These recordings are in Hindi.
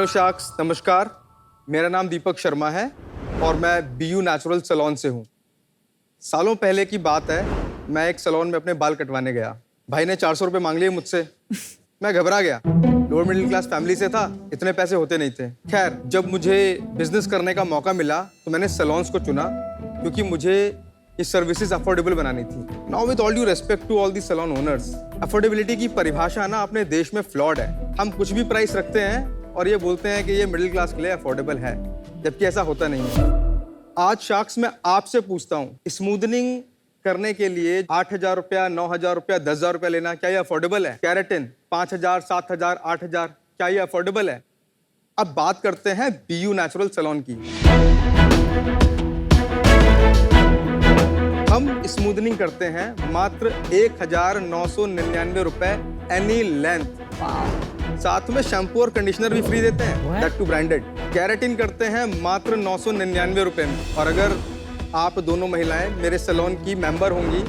शार्क्स, नमस्कार। मेरा नाम दीपक शर्मा है और मैं बीयू नेचुरल सैलून से हूँ। सालों पहले की बात है, मैं एक सैलून में अपने बाल कटवाने गया। भाई ने 400 रुपये मांग लिए मुझसे। मैं घबरा गया। लोअर मिडिल क्लास फैमिली से था, इतने पैसे होते नहीं थे। खैर, जब मुझे बिजनेस करने का मौका मिला तो मैंने सैलून्स को चुना क्योंकि मुझे ये सर्विसेज अफोर्डेबल बनानी थी। Now with all due respect to all the salon owners, affordability की परिभाषा ना अपने देश में फ्लॉड है। हम कुछ भी प्राइस रखते हैं और ये बोलते हैं कि ये मिडिल क्लास के लिए अफोर्डेबल है, जबकि ऐसा होता नहीं है। आज शार्क्स में आपसे पूछता हूँ, स्मूदनिंग करने के लिए 8,000 रुपया, 9,000 रुपया, 10,000 रुपया लेना, क्या ये अफोर्डेबल है? कैरेटिन 5,000, 7,000, 8,000, क्या ये अफोर्डेबल है? अब बात करते हैं बीयू नेचुरल सैलून की। हम स्मूदनिंग करते हैं मात्र 1,999 रुपए एनी लेंथ। साथ में शैम्पू और कंडीशनर भी फ्री देते हैं, दैट टू ब्रांडेड। कैरेटिन करते हैं मात्र 999 रुपए में। और अगर आप दोनों महिलाएं मेरे सैलून की मेंबर होंगी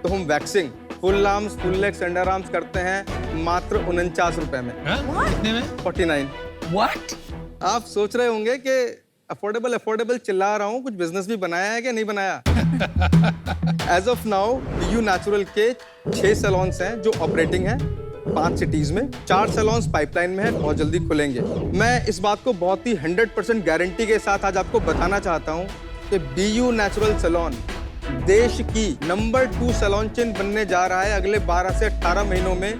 तो हम waxing, full arms, full legs, under arms करते हैं मात्र 49 रुपए में। कितने में? 49। What? आप सोच रहे होंगे कि अफोर्डेबल चिल्ला रहा हूँ, कुछ बिजनेस भी बनाया है कि नहीं बनाया? एज ऑफ नाउ बीयू नेचुरल के 6 सैलून्स हैं जो ऑपरेटिंग हैं 5 सिटीज में। 4 सैलून्स पाइपलाइन में है, बहुत जल्दी खुलेंगे। मैं इस बात को बहुत ही 100% गारंटी के साथ आज आपको बताना चाहता हूँ कि बीयू नेचुरल सैलून देश की नंबर 2 सैलून चेन बनने जा रहा है अगले 12 से 18 महीनों में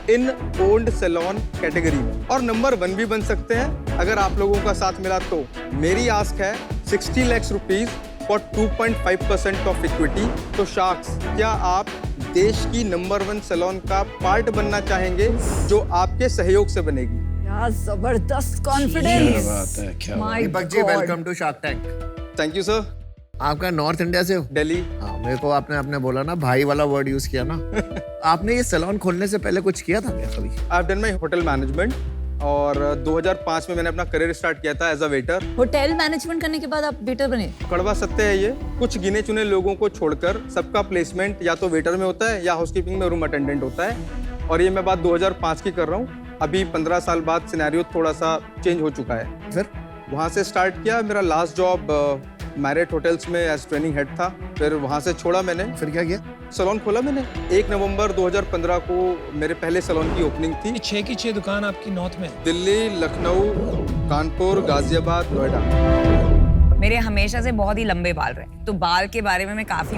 इन ओल्ड सैलून कैटेगरी में, और नंबर 1 भी बन सकते हैं अगर आप लोगों का साथ मिला तो। मेरी आस्क है 60 lakh rupees for 2.5% of equity. तो शार्क्स, क्या आप देश की नंबर 1 सैलून का पार्ट बनना चाहेंगे जो आपके सहयोग से बनेगी? क्या जबरदस्त confidence. Deepak ji, welcome to Shark Tank. Thank you sir. आपका नॉर्थ इंडिया से हो? दिल्ली। हाँ, मेरे को आपने बोला ना, भाई वाला वर्ड यूज किया ना। आपने ये सैलून खोलने से पहले कुछ किया था क्या कभी? I have done my hotel management और 2005 में मैंने अपना करियर स्टार्ट किया था as a waiter. Hotel management करने के बाद आप वेटर बने? कड़वा सत्य है ये। कुछ गिने चुने लोगों को छोड़कर सबका प्लेसमेंट या तो वेटर में होता है या हाउसकीपिंग में रूम अटेंडेंट होता है। और ये मैं बात 2005 की कर रहा हूँ। अभी 15 साल बाद सिनेरियो थोड़ा सा चेंज हो चुका है। फिर वहाँ से स्टार्ट किया। मेरा लास्ट जॉब मैरियट होटल्स में एज ट्रेनिंग हेड था। फिर वहाँ से छोड़ा मैंने। फिर क्या किया? सैलून खोला मैंने। 1 नवंबर 2015 को मेरे पहले सैलून की ओपनिंग थी। 6 की 6 दुकान आपकी नॉर्थ में? दिल्ली, लखनऊ, कानपुर, गाजियाबाद, नोएडा। मेरे हमेशा से बहुत ही लंबे बाल रहे, तो बाल के बारे में मैं काफी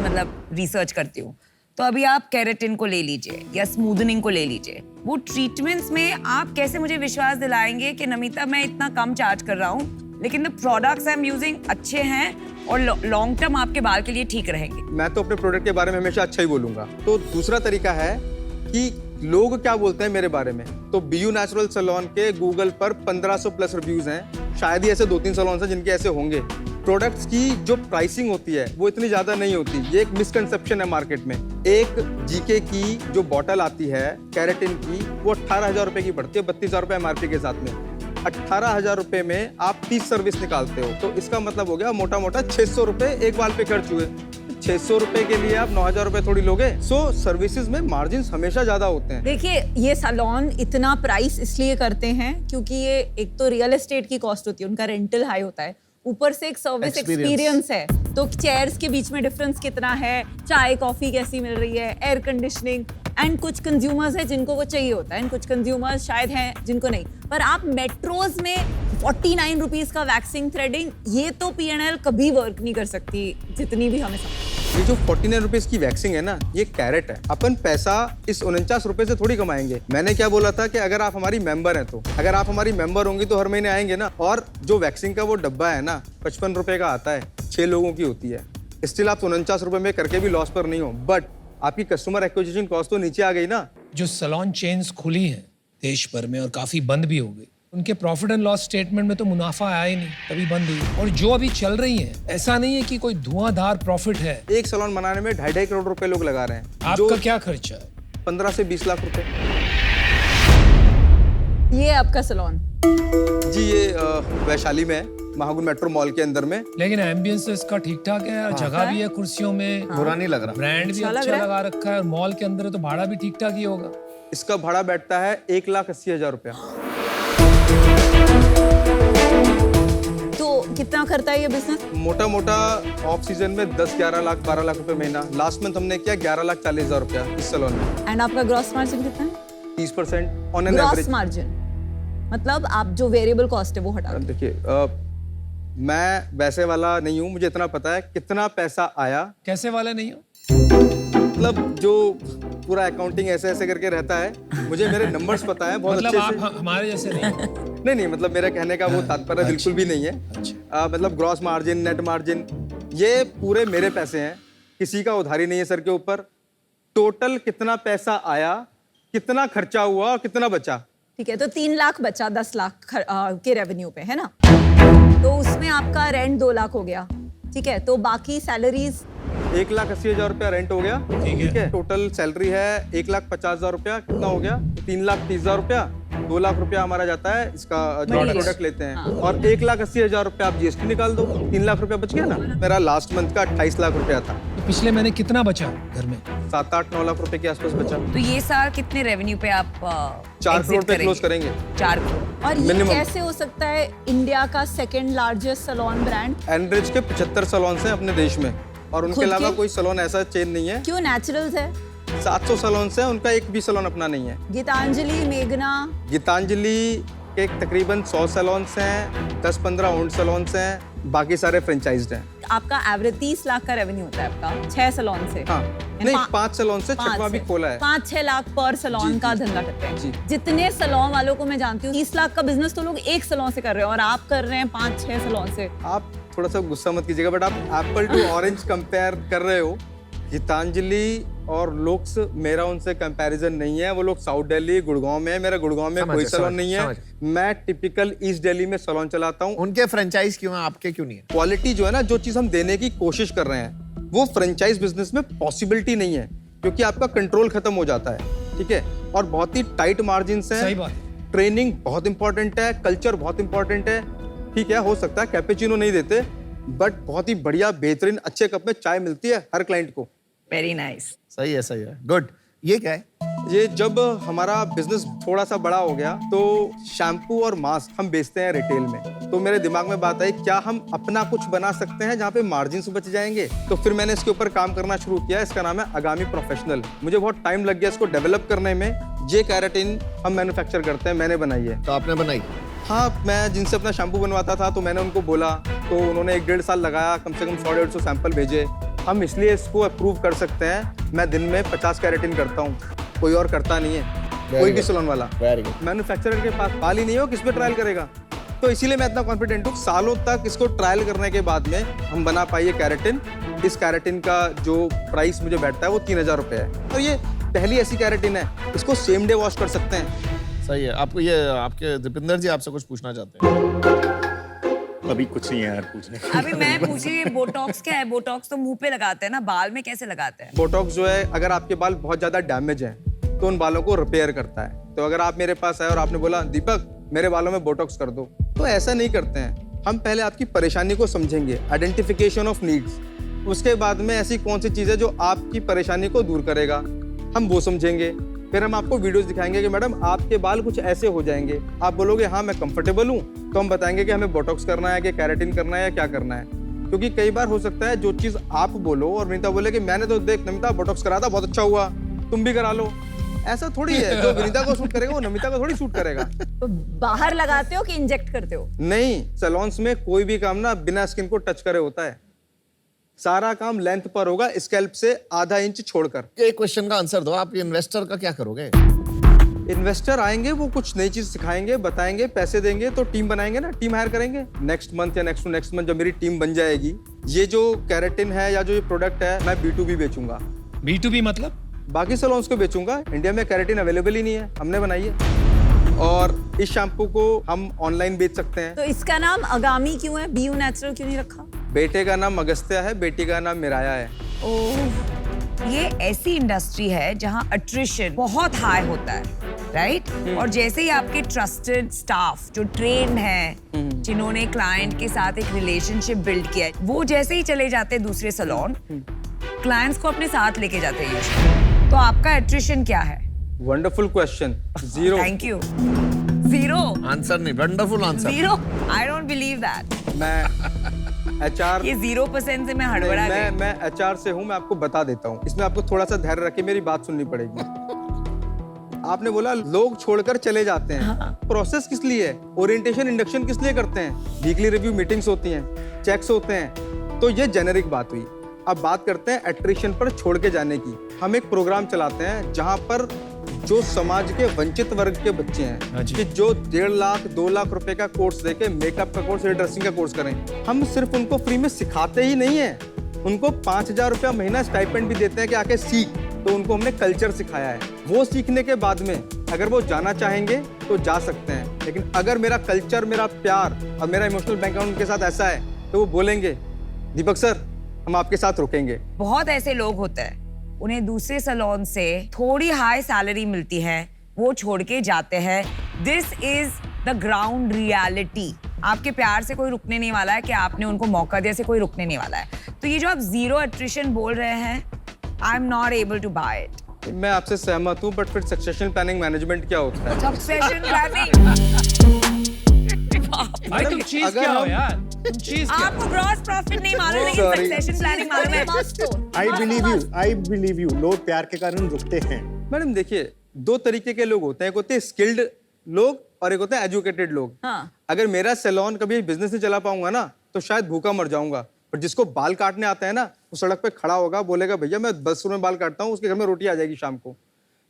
रिसर्च करती हूँ। तो अभी आप केराटिन को ले लीजिए या स्मूदनिंग को ले लीजिए, वो ट्रीटमेंट्स में आप कैसे मुझे विश्वास दिलाएंगे कि नमिता मैं इतना कम चार्ज कर रहा हूँ लेकिन the products I am using अच्छे हैं और लॉन्ग टर्म आपके बाल के लिए ठीक रहेंगे? मैं तो अपने प्रोडक्ट के बारे में हमेशा अच्छा ही बोलूंगा। तो दूसरा तरीका है कि लोग क्या बोलते हैं मेरे बारे में। तो बीयू नेचुरल सैलून के गूगल पर 1500 प्लस रिव्यूज हैं। शायद ही ऐसे 2-3 सैलून हैं जिनके ऐसे होंगे। प्रोडक्ट्स की जो प्राइसिंग होती है वो इतनी ज्यादा नहीं होती। ये एक मिसकंसेप्शन है मार्केट में। एक जीके की जो बॉटल आती है कैरेटिन की, वो 18,000 रुपए की पड़ती है, 32,000 रुपए एमआरपी के साथ में। 18,000 रुपए में आप 30 सर्विस निकालते हो, तो इसका मतलब हो गया मोटा मोटा 600 रुपए एक बाल पे खर्च हुए। 600 रुपए के लिए आप 9,000 रुपए थोड़ी लोगे। सो सर्विसेज में मार्जिन हमेशा ज्यादा होते हैं। देखिए, ये सैलून इतना प्राइस इसलिए करते हैं क्योंकि ये एक तो रियल एस्टेट की कॉस्ट होती है, उनका रेंटल हाई होता है, ऊपर से एक सर्विस एक्सपीरियंस है। तो चेयर्स के बीच में डिफरेंस कितना है, चाय कॉफी कैसी मिल रही है, एयर कंडीशनिंग, एंड कुछ कंज्यूमर्स हैं जिनको वो चाहिए होता है, एंड कुछ कंज्यूमर्स शायद हैं जिनको नहीं। पर आप मेट्रोज में 49 रुपीज का वैक्सिंग थ्रेडिंग, ये तो P&L कभी वर्क नहीं कर सकती जितनी भी हमें समझ। ये जो 49 रुपीज की वैक्सिंग है ना, ये कैरेट है। अपन पैसा इस 49 रुपए से थोड़ी कमाएंगे। मैंने क्या बोला था कि अगर आप हमारी मेंबर हैं, तो अगर आप हमारी मेंबर होंगी तो हर महीने आएंगे ना। और जो वैक्सिंग का वो डब्बा है ना, 55 रुपए का आता है, 6 लोगों की होती है। स्टिल आप 49 रुपए में करके भी लॉस पर नहीं हो, बट आपकी कस्टमर एक्विजिशन कॉस्ट तो नीचे आ गई ना। जो सैलून चेन्स खुली हैं देश भर में और काफी बंद भी हो गई, उनके प्रॉफिट एंड लॉस स्टेटमेंट में तो मुनाफा आया ही नहीं, तभी बंद हुई। और जो अभी चल रही हैं, ऐसा नहीं है कि कोई धुआंधार प्रॉफिट है। एक सैलून बनाने में 2.5 करोड़ रुपए लोग लगा रहे हैं। आपका क्या खर्चा है? 15 से 20 लाख रुपए। ये आपका सैलून? जी, ये वैशाली में है, महागुन मेट्रो मॉल के अंदर में। लेकिन एम्बियंस इसका ठीक ठाक है, हाँ, जगह भी है, कुर्सियों में बुरा नहीं लग रहा, ब्रांड भी अच्छा लगा रखा है, और मॉल के अंदर है तो भाड़ा भी ठीक ठाक ही होगा। इसका भाड़ा बैठता है 1,80,000 रुपया। कितना करता है ये बिजनेस? मोटा मोटा ऑफ सीजन में 10-11 लाख 12 लाख रुपए महीना। लास्ट मंथ हमने किया 11,40,000 रुपया इस सैलून में। एंड आपका ग्रॉस मार्जिन कितना है? 30% on an gross average. Margin मतलब आप जो वेरिएबल कॉस्ट है वो हटा के। देखिए मैं वैसे वाला नहीं हूँ, मुझे इतना पता है कितना पैसा आया। कैसे वाला नहीं हो? मतलब जो पूरा अकाउंटिंग ऐसे ऐसे करके रहता है, मुझे मेरे नंबर्स पता है बहुत मतलब अच्छे आप हमारे जैसे नहीं हो। नहीं, मतलब मेरा कहने का वो तात्पर्य बिल्कुल भी नहीं है। मतलब ग्रॉस मार्जिन, नेट मार्जिन, ये पूरे मेरे पैसे हैं, किसी का उधारी नहीं है सर के ऊपर। टोटल कितना पैसा आया, कितना खर्चा हुआ और कितना बचा। ठीक है, तो 3 लाख बचा 10 लाख के रेवेन्यू पे, है ना? तो उसमें आपका रेंट 2 लाख हो गया, ठीक है? तो बाकी सैलरीज 1,80,000 रुपया रेंट हो गया, ठीक है? टोटल सैलरी है 1,50,000 रुपया, कितना हो गया? 3,30,000 रुपया। 2 लाख रुपया हमारा जाता है इसका जो प्रोडक्ट लेते हैं, और 1,80,000 रुपया आप जीएसटी निकाल दो, 3 लाख रुपया बच गया ना। मेरा लास्ट मंथ का 28 लाख रुपया था। तो पिछले महीने कितना बचा घर में? 7-8-9 लाख रुपए के आसपास बचा। तो ये साल कितने रेवेन्यू पे आप 4 करोड़ पे क्लोज करेंगे। 4 करोड़। और ये Minimum। कैसे हो सकता है इंडिया का second largest salon brand? Enrich के 75 सैलून्स हैं अपने देश में, और उनके खुद अलावा के? कोई सैलून ऐसा चेन नहीं है। क्यों? नेचुरल्स है। 700 सैलून्स हैं, उनका एक भी सैलून अपना नहीं है। गीतांजलि, मेघना, गीतांजलि के तकरीबन 100 सैलून्स हैं, 10-15 ओन्ड सैलून्स हैं, बाकी सारे फ्रेंचाइज्ड हैं। आपका एवरेज 30 लाख का रेवेन्यू होता है आपका 6 सैलून से। हाँ, नहीं 5 सैलून से, 6वां भी खोला है। 5-6 लाख पर सैलून का धंधा करते जी। हैं। जितने सैलून वालों को मैं जानती हूँ 30 लाख का बिजनेस तो लोग एक सैलून से कर रहे हैं, और आप कर रहे हैं 5-6 सैलून से। आप थोड़ा सा गुस्सा मत कीजिएगा, बट आप एप्पल टू ऑरेंज कंपेयर कर रहे हो। गीतांजलि और लुक्स, मेरा उनसे कंपैरिजन नहीं है। वो लोग साउथ दिल्ली, गुड़गांव में है, मेरा गुड़गांव में कोई सैलून नहीं है। मैं टिपिकल ईस्ट दिल्ली में सैलून चलाता हूँ। उनके फ्रेंचाइज क्यों है, आपके क्यों नहीं है? क्वालिटी जो है ना, जो चीज हम देने की कोशिश कर रहे हैं, वो फ्रेंचाइज बिजनेस में पॉसिबिलिटी नहीं है, क्योंकि आपका कंट्रोल खत्म हो जाता है, ठीक है? और बहुत ही टाइट मार्जिन है। सही बात है। ट्रेनिंग बहुत इंपॉर्टेंट है, कल्चर बहुत इंपॉर्टेंट है, ठीक है? हो सकता है कैपेचिनो नहीं देते, बट बहुत ही बढ़िया बेहतरीन अच्छे कप में चाय मिलती है हर क्लाइंट को। Very nice. सही है, गुड। ये क्या है? ये जब हमारा बिजनेस थोड़ा सा बड़ा हो गया, तो शैम्पू और मास्क हम बेचते हैं रिटेल में। तो मेरे दिमाग में बात आई, क्या हम अपना कुछ बना सकते हैं जहाँ पे मार्जिन बच जाएंगे? तो फिर मैंने इसके ऊपर काम करना शुरू किया। इसका नाम है अगामी प्रोफेशनल। मुझे बहुत टाइम लग गया इसको डेवलप करने में। ये कैराटिन हम मैन्युफैक्चर करते हैं, मैंने बनाई है। तो आपने बनाई? हाँ, मैं जिनसे अपना शैम्पू बनवाता था, तो मैंने उनको बोला, तो उन्होंने 1-1.5 साल लगाया, कम से कम 100-150 सैंपल भेजे। हम इसलिए इसको अप्रूव कर सकते हैं, मैं दिन में 50 कैरेटिन करता हूँ, कोई और करता नहीं है, कोई भी सैलून वाला। Very good. मैन्युफैक्चरर के पास पाल ही नहीं हो, किस पे ट्रायल करेगा? तो इसीलिए मैं इतना कॉन्फिडेंट हूँ। सालों तक इसको ट्रायल करने के बाद में हम बना पाइए कैरेटिन। इस कैरेटिन का जो प्राइस मुझे बैठता है वो 3,000 रुपये है, और ये पहली ऐसी कैरेटिन है, इसको सेम डे वॉश कर सकते हैं। सही है। आपको ये आपके दीपिंदर जी आपसे कुछ पूछना चाहते हैं? अभी कुछ नहीं है यार पूछने को। अभी मैं पूछ रही हूँ, बोटॉक्स क्या है? बोटॉक्स तो मुंह पे लगाते हैं ना, बाल में कैसे लगाते हैं? बोटॉक्स जो है, अगर आपके बाल बहुत ज्यादा डैमेज हैं, तो उन बालों को रिपेयर करता है। तो अगर आप मेरे पास आए और आपने बोला, दीपक मेरे बालों में बोटॉक्स कर दो, तो ऐसा नहीं करते हैं। हम पहले आपकी परेशानी को समझेंगे, आइडेंटिफिकेशन ऑफ नीड्स। उसके बाद में ऐसी कौन सी चीज है जो आपकी परेशानी को दूर करेगा, हम वो समझेंगे। फिर हम आपको वीडियोस दिखाएंगे कि मैडम आपके बाल कुछ ऐसे हो जाएंगे। आप बोलोगे हाँ मैं कंफर्टेबल हूँ, तो हम बताएंगे कि हमें बोटॉक्स करना है कि कैरेटिन करना है या क्या करना है। क्योंकि कई बार हो सकता है जो चीज आप बोलो और विनीता बोले कि मैंने तो देख नमिता बोटॉक्स करा था, बहुत अच्छा हुआ, तुम भी करा लो। ऐसा थोड़ी है, जो विनीता को सूट करेगा वो नमिता को थोड़ी सूट करेगा। तो बाहर लगाते हो कि इंजेक्ट करते हो? नहीं, सैलून्स में कोई भी काम ना बिना स्किन को टच करे होता है। सारा काम लेंथ पर होगा, स्कैल्प से आधा इंच छोड़कर। एक क्वेश्चन का आंसर दो, आप इन्वेस्टर का क्या करोगे? इन्वेस्टर आएंगे, वो कुछ नई चीज सिखाएंगे, बताएंगे, पैसे देंगे, तो टीम बनाएंगे ना, टीम हायर करेंगे। नेक्स्ट मंथ या नेक्स्ट टू नेक्स्ट मंथ जब मेरी टीम बन जाएगी, ये जो कैरेटिन है या जो ये प्रोडक्ट है, मैं B2B बेचूंगा। B2B मतलब? बाकी सैलून्स को बेचूंगा। इंडिया में कैरेटिन अवेलेबल ही नहीं है, हमने बनाई है। और इस शैम्पू को हम ऑनलाइन बेच सकते हैं। तो इसका नाम अगामी क्यों है? BU नेचुरल क्यों नहीं रखा? बेटे का नाम अगस्त्या है, बेटी का नाम मिराया है। ओह, ये ऐसी इंडस्ट्री है जहां अट्रिशन बहुत हाई होता है, राइट? और जैसे ही आपके ट्रस्टेड स्टाफ जो ट्रेन्ड हैं, जिन्होंने क्लाइंट के साथ एक रिलेशनशिप बिल्ड किया है, वो जैसे ही चले जाते हैं दूसरे सैलून, क्लाइंट्स को अपने साथ लेके जाते हैं। तो आपका अट्रिशन क्या है? Wonderful question. 0। Thank you. Zero answer नहीं, wonderful answer. Zero I don't believe that मैं HR ये 0% से मैं हड़बड़ा गई मैं HR से हूँ, मैं आपको बता देता हूँ। इसमें आपको थोड़ा सा धैर्य रखे मेरी बात सुननी पड़ेगी। आपने बोला लोग छोड़कर चले जाते हैं, प्रोसेस किस लिए है? ओरिएंटेशन इंडक्शन किस लिए करते हैं? वीकली रिव्यू मीटिंग्स होती हैं, चेक्स होते हैं, तो ये जेनेरिक बात हुई। अब बात करते हैं एट्रिशन पर छोड़ के जाने की। हम एक प्रोग्राम चलाते हैं जहां पर जो समाज के वंचित वर्ग के बच्चे हैं कि जो 1.5 लाख 2 लाख रुपए का कोर्स देके मेकअप का कोर्स, हेयर ड्रेसिंग का कोर्स करें, हम सिर्फ उनको फ्री में सिखाते ही नहीं है, उनको 5,000 रुपया महीना स्टाइपेंड भी देते हैं कि आके सीख। तो उनको हमने कल्चर सिखाया है। वो सीखने के बाद में अगर वो जाना चाहेंगे तो जा सकते हैं, लेकिन अगर मेरा कल्चर, मेरा प्यार और मेरा इमोशनल बैकग्राउंड उनके साथ ऐसा है तो वो बोलेंगे दीपक सर हम आपके साथ रुकेंगे। बहुत ऐसे लोग होते हैं, उन्हें दूसरे सैलून से थोड़ी हाई सैलरी मिलती है, वो छोड़ के जाते हैं। This is the ground reality. आपके प्यार से कोई रुकने नहीं वाला है कि आपने उनको मौका दिया से कोई रुकने नहीं वाला है। तो ये जो आप जीरो एट्रिशन बोल रहे हैं, I am not able to buy it. मैं आपसे सहमत हूँ, बट फिर सक्सेशन प्लानिंग मैनेजमेंट क्या होता है? सक्सेशन प्लानिंग भाई तुम चीज अगर क्या हो हम- यार? तुम चीज क्या हो? आपको ग्रॉस प्रॉफिट नहीं मालूम लेकिन Sorry. सक्सेशन प्लानिंग मालूम है। आई बिलीव यू लोग प्यार के कारण रुकते हैं। मैडम देखिए, 2 तरीके के लोग होते हैं, एक होते हैं स्किल्ड लोग और एक होते हैं एजुकेटेड लोग। हाँ। अगर मेरा सैलून कभी बिजनेस नहीं चला पाऊंगा ना तो शायद भूखा मर जाऊंगा, पर जिसको बाल काटने आता है ना वो सड़क पे खड़ा होगा, बोलेगा भैया मैं 10 रुपए में बाल काटता हूँ, उसके घर में रोटी आ जाएगी शाम को।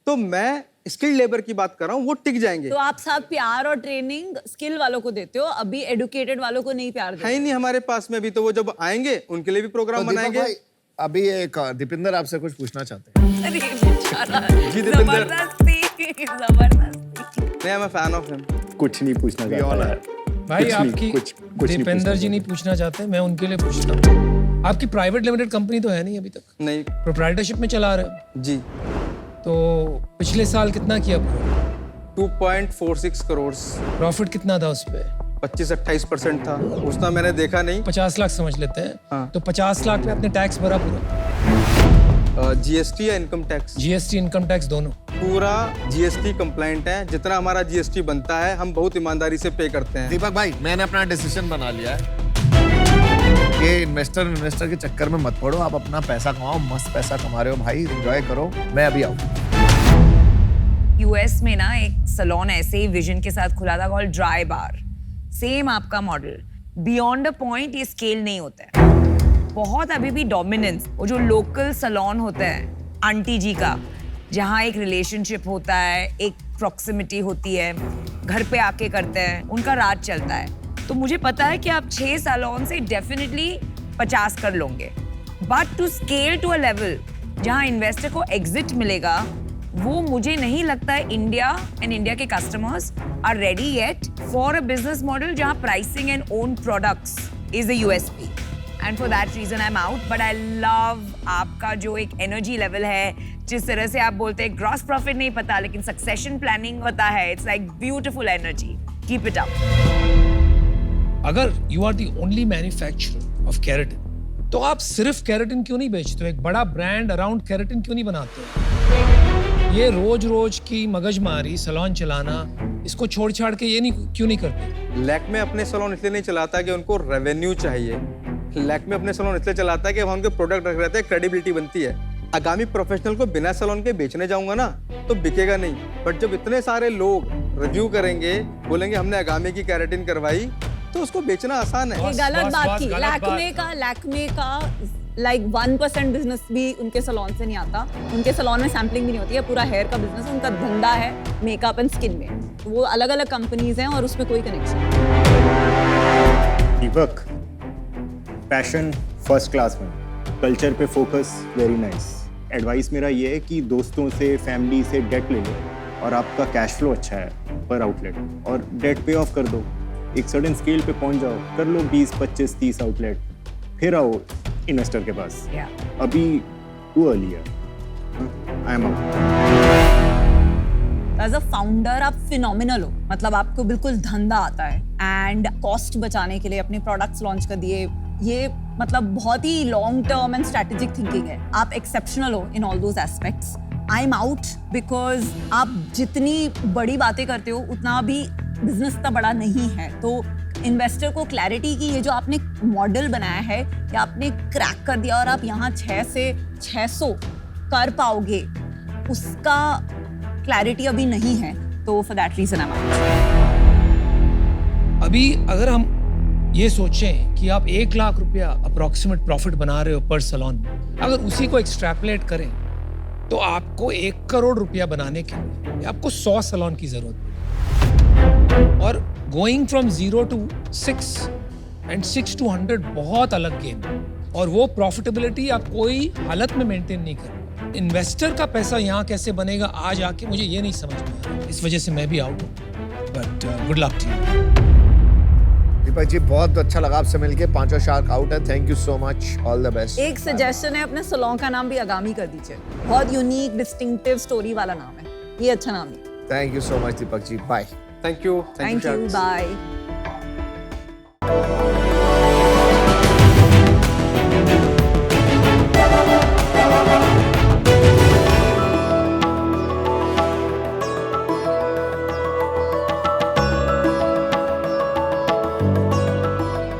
तो मैं स्किल्ड लेबर की बात कर रहा हूँ, वो टिक जाएंगे। तो आप सब प्यार और ट्रेनिंग स्किल वालों को देते हो, अभी एडुकेटेड वालों को नहीं प्यार है देते। ही नहीं हमारे पास में भी, तो वो जब आएंगे उनके लिए भी तो प्रोग्राम दीपक बनाएंगे। भाई, अभी एक दीपिंदर आपसे कुछ पूछना चाहते हैं। अरे बेचारा, जी दीपिंदर। जबरदस्ती जबरदस्ती। नहीं, I am a fan of him. कुछ नहीं पूछना We all चाहता are. है। भाई कुछ नहीं, आपकी कुछ नहीं दीपेंद्र पूछना जी नहीं पूछना चाहते, मैं उनके लिए पूछता हूँ। आपकी प्राइवेट लिमिटेड कंपनी तो है नहीं अभी तक, नहीं प्रोप्राइटरशिप में चला रहे हो, जी, तो पिछले साल कितना किया 2.46 करोड़, प्रॉफिट कितना था उस पे? 25-28% था। उतना मैंने देखा नहीं। 50 लाख समझ लेते हैं। हाँ। तो 50 लाख पे आपने टैक्स भरा पूरा? GST या income tax? GST income tax दोनों? पूरा GST कंप्लाइंट है। जितना हमारा GST बनता है हम बहुत ईमानदारी से पे करते हैं। दीपक भाई, मैंने अपना डिसीजन बना लिया है। ये इन्वेस्टर के चक्कर में मत पड़ो, आप अपना पैसा कमाओ, मस्त पैसा कमा रहे हो भाई, एंजॉय करो, मैं अभी आऊँ। यूएस में ना एक सैलून ऐसे ही विजन के साथ खुला था कॉल्ड ड्राई बार। सेम आपका मॉडल, बियॉन्ड अ पॉइंट ये स्केल नहीं होता है। बहुत अभी भी डोमिनेंस, वो जो लोकल सैलून होता है आंटी जी का, जहाँ एक रिलेशनशिप होता है, एक प्रॉक्सिमिटी होती है, घर पे आके करते हैं, उनका राज चलता है। तो मुझे पता है कि आप 6 सैलून से डेफिनेटली 50 कर लोगे, but to scale to a level जहाँ इन्वेस्टर को एग्जिट मिलेगा, वो मुझे नहीं लगता है इंडिया एंड इंडिया के customers are ready yet for a business model जहाँ pricing and own products is the USP. And for that reason I am out, but I love आपका जो एक एनर्जी लेवल है, जिस तरह से आप बोलते हैं ग्रॉस प्रॉफिट नहीं पता लेकिन सक्सेशन प्लानिंग पता है। It's like beautiful energy, keep it up. अगर you are the only manufacturer of keratin, तो आप सिर्फ केराटिन क्यों नहीं बेचते हो? एक बड़ा ब्रांड अराउंड केराटिन क्यों नहीं बनाते हो? ये रोज रोज की मगजमारी, सैलून चलाना, इसको छोड़ छाड़ के ये नहीं क्यों नहीं करते? लैक्मे अपने सैलून इसलिए नहीं चलाता कि उनको रेवेन्यू चाहिए। लैक्मे अपने सैलून इसलिए चलाता है कि वहाँ उनके प्रोडक्ट रख रहते हैं, क्रेडिबिलिटी बनती है। आगामी प्रोफेशनल को बिना सैलून के बेचने जाऊंगा ना तो बिकेगा नहीं, बट जब इतने सारे लोग रिव्यू करेंगे, बोलेंगे हमने आगामी की केराटिन करवाई, तो उसको बेचना आसान है। ये गलत बस, बात बस, की। गलत लैक्मे का लाइक 1% बिजनेस भी उनके सैलून से नहीं आता। उनके सैलून में सैम्पलिंग भी नहीं होती है, पूरा हेयर का बिजनेस उनका धंधा है मेकअप एंड स्किन में। तो वो अलग अलग कंपनीज हैं और उसमें कोई कनेक्शन नहीं। दीपक, पैशन फर्स्ट क्लास में, कल्चर पे फोकस वेरी नाइस। एडवाइस मेरा ये है कि दोस्तों से, फैमिली से डेट ले लो और आपका कैश फ्लो अच्छा है पर आउटलेट, और डेट पे ऑफ कर दो। एक सर्टेन स्केल पे पहुंच जाओ, कर लो 20, 25, 30 आउटलेट, फिर आओ इन्वेस्टर के पास। अभी टू अर्ली है। I am out. As a founder आप फिनोमिनल हो, मतलब आपको बिल्कुल धंधा आता है एंड कॉस्ट बचाने के लिए अपने प्रोडक्ट्स लॉन्च कर दिए। ये मतलब बहुत ही long term and strategic thinking है। आप एक्सेप्शनल हो in all those aspects. I am out because आप जितनी बड़ी बातें करते हो उतना भी बिजनेस इतना बड़ा नहीं है, तो इन्वेस्टर को क्लैरिटी की ये जो आपने मॉडल बनाया है, या आपने क्रैक कर दिया और आप यहाँ 6 से 600 कर पाओगे, उसका क्लैरिटी अभी नहीं है। तो फॉर दैट रीजन आई अभी अगर हम ये सोचें कि आप 1 लाख रुपया अप्रोक्सीमेट प्रॉफिट बना रहे हो पर सैलून में, अगर उसी को एक्सट्रैपलेट करें तो आपको 1 करोड़ रुपया बनाने के लिए आपको 100 सैलून की जरूरत है। और going from 0 to 6 and 6 to 100 बहुत अलग गेम है, और वो प्रॉफिटेबिलिटी आप कोई हालत में मेंटेन नहीं कर। इन्वेस्टर का पैसा यहाँ कैसे बनेगा आज आके मुझे ये नहीं समझ में आ रहा, इस वजह से मैं भी आउट हूँ। But good luck to you. Deepak ji बहुत अच्छा लगा आपसे मिलके। पांचों शार्क आउट है, thank you so much, all the best. एक सजेशन है, अपने सलोन का नाम भी आगामी कर दीजिए, बहुत यूनिक डिस्टिंक्टिव स्टोरी वाला नाम है, ये अच्छा नाम है। Thank you so much Deepak ji, bye. Thank you thank you, sharks. Bye.